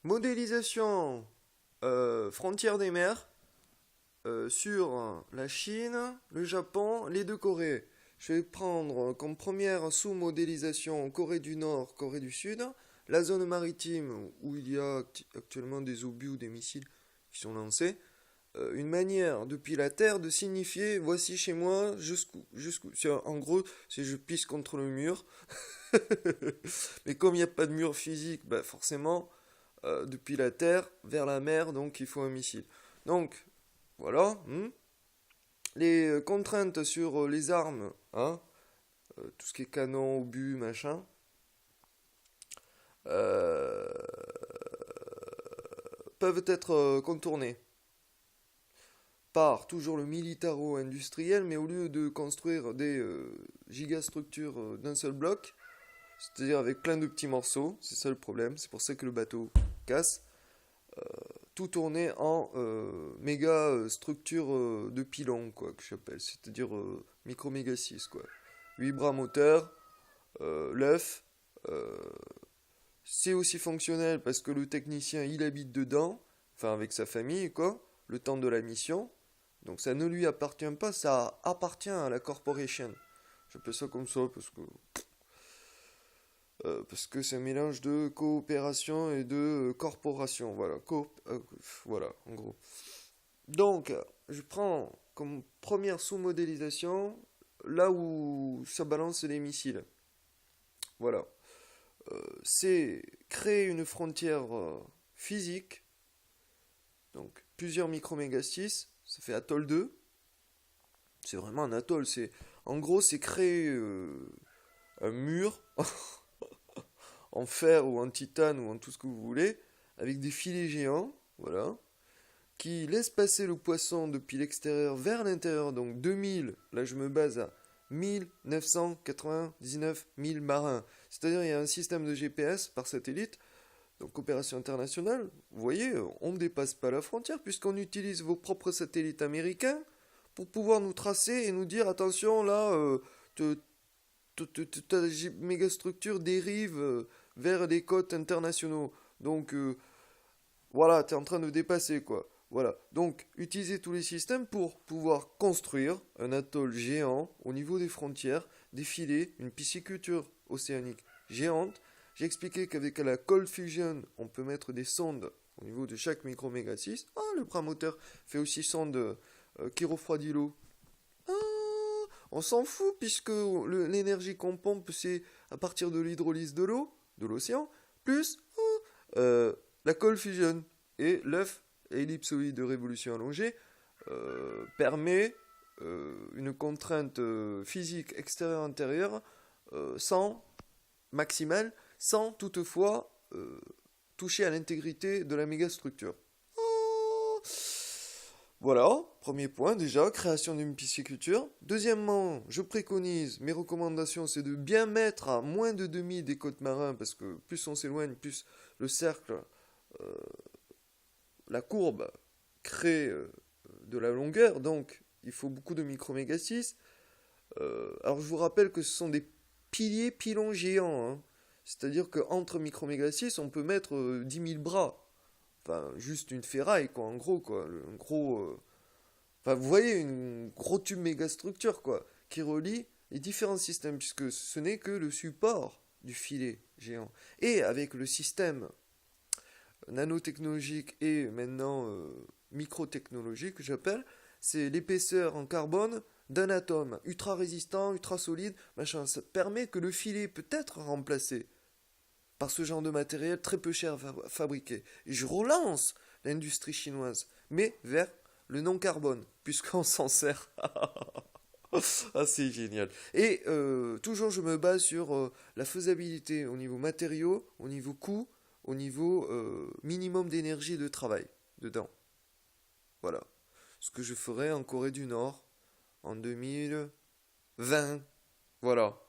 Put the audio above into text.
Modélisation frontière des mers sur la Chine, le Japon, les deux Corées. Je vais prendre comme première sous-modélisation Corée du Nord, Corée du Sud, la zone maritime où il y a actuellement des obus ou des missiles qui sont lancés. Une manière depuis la Terre de signifier voici chez moi jusqu'où. En gros, c'est je pisse contre le mur. Mais comme il n'y a pas de mur physique, bah forcément, depuis la Terre vers la mer, donc il faut un missile. Donc, voilà. Les contraintes sur les armes, hein, tout ce qui est canon, obus, machin, euh, peuvent être contournées par toujours le militaro-industriel, mais au lieu de construire des gigastructures d'un seul bloc, c'est-à-dire avec plein de petits morceaux, c'est ça le problème, c'est pour ça que le bateau casse, tout tourner en méga structure de pylon, quoi, que j'appelle, c'est-à-dire micro méga 6, quoi. 8 bras moteurs, l'œuf, euh, c'est aussi fonctionnel parce que le technicien il habite dedans, enfin avec sa famille, quoi, le temps de la mission. Donc ça ne lui appartient pas, ça appartient à la corporation. J'appelle ça comme ça parce que c'est un mélange de coopération et de corporation. Voilà, voilà, en gros. Donc, je prends comme première sous-modélisation là où ça balance les missiles. Voilà. C'est créer une frontière physique, donc plusieurs micromégastis, ça fait atoll 2. C'est vraiment un atoll. En gros, c'est créer un mur en fer ou en titane ou en tout ce que vous voulez, avec des filets géants, voilà, qui laissent passer le poisson depuis l'extérieur vers l'intérieur, donc 2000, là je me base à 1999 000 marins. C'est-à-dire il y a un système de GPS par satellite, donc coopération internationale, vous voyez, on ne dépasse pas la frontière puisqu'on utilise vos propres satellites américains pour pouvoir nous tracer et nous dire attention là, ta mégastructure dérive vers les côtes internationaux. Donc voilà, tu es en train de dépasser quoi. Voilà. Donc utiliser tous les systèmes pour pouvoir construire un atoll géant au niveau des frontières, des filets, une pisciculture océanique géante. J'ai expliqué qu'avec la cold fusion, on peut mettre des sondes au niveau de chaque micro-méga 6. Ah, le bras moteur fait aussi sonde qui refroidit l'eau. Ah, on s'en fout puisque l'énergie qu'on pompe, c'est à partir de l'hydrolyse de l'eau, de l'océan, plus la cold fusion. Et l'œuf ellipsoïde de révolution allongée permet une contrainte physique extérieure-intérieure sans maximale, sans toutefois toucher à l'intégrité de la mégastructure. Oh, voilà, premier point déjà, création d'une pisciculture. Deuxièmement, je préconise, mes recommandations, c'est de bien mettre à moins de demi des côtes marins, parce que plus on s'éloigne, plus le cercle, la courbe crée de la longueur, donc il faut beaucoup de micro-méga 6. Alors je vous rappelle que ce sont des pilons géants, hein. C'est-à-dire qu'entre micro-méga 6, on peut mettre 10 000 bras. Enfin, juste une ferraille, quoi, en gros, quoi. Un gros. Enfin, vous voyez, une gros tube mégastructure, quoi, qui relie les différents systèmes, puisque ce n'est que le support du filet géant. Et avec le système nanotechnologique et maintenant microtechnologique, que j'appelle, c'est l'épaisseur en carbone d'un atome, ultra résistant, ultra solide, machin. Ça permet que le filet peut être remplacé par ce genre de matériel très peu cher à fabriquer. Et je relance l'industrie chinoise, mais vers le non-carbone, puisqu'on s'en sert. Ah, c'est génial. Et toujours, je me base sur la faisabilité au niveau matériaux, au niveau coût, au niveau minimum d'énergie de travail dedans. Voilà. Ce que je ferai en Corée du Nord en 2020. Voilà.